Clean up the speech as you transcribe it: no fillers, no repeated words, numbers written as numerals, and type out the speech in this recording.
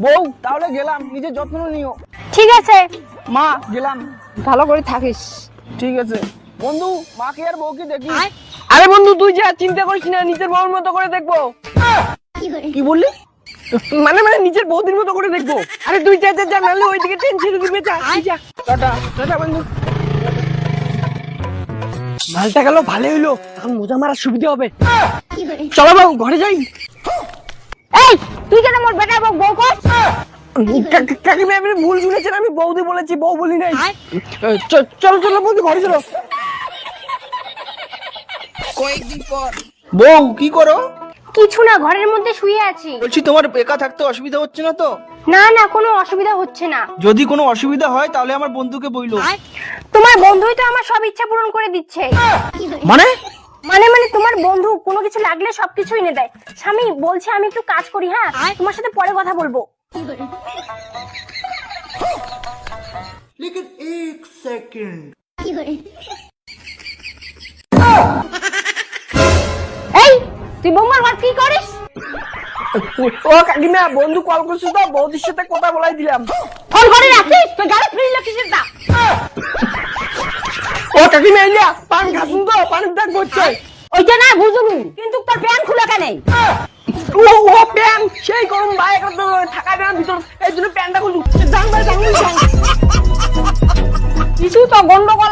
বউ তাহলে গেলাম, নিজের যত্ন নিও। ঠিক আছে মা গেলাম। ভালো করে থাকিস। ঠিক আছে বন্ধু, মাকে আর বউকে দেখি। আরে বন্ধু তুই যা চিন্তা করিস না, নিজের বউর মতো করে দেখবো। কি বললি? মানে নিজের বৌদির মতো করে দেখবো। আরে তুই যা যা যা, নাহলে ওইদিকে টেনশন দিবে। যা তুই যা। টাটা টাটা বন্ধু। মালটা গেল, ভালো হইলো, এখন মজা মারার সুবিধা হবে। চলো বাবু ঘরে যাই। এই তুই কেন মোর বেটা বউ কর? কাকিমা আপনি ভুল শুনেছেন, আমি বৌদি বলেছি, বউ বলি নাই। চলো চলো বৌদি ঘরে চলো। কয়েকদিন পর। বউ কি করো? কিছু না, ঘরের মধ্যে শুয়ে আছি। বলছি তোমার একা থাকতে অসুবিধা হচ্ছে না তো? না না, কোনো অসুবিধা হচ্ছে না। যদি কোনো অসুবিধা হয় তাহলে আমার বন্ধুকে বইলো। তোমার বন্ধুই তো আমার সব ইচ্ছা পূরণ করে দিচ্ছে। মানে? মানে মানে তোমার বন্ধু কোনো কিছু লাগলে সবকিছু এনে দেয়। স্বামী বলছে আমি একটু কাজ করি, হ্যাঁ তোমার সাথে পরে কথা বলবো। लेकिन एक सेकंड এই তুই বৌমার ঘর কি করিস? ও কাকিমা, বন্ধু কল করছে তো, বৌদির সাথে কথা বলাই দিলাম। ফোন করে রাখিস, তোর গালে ফ্রি লোকেশন দা। ও কাকিমা এলিয়া পান খাসুন তো, পানির দাগ করছে। ওইটা না বুঝুনি, কিন্তু তোর প্যান্ট খোলা কেন? ও প্যান্ট সেই গরম ভাই, এখন তো থাকা যায় না ভিতর, এই জন্য প্যান্টটা খুলু। জান ভাই জান। কিছু তো গন্ডগোল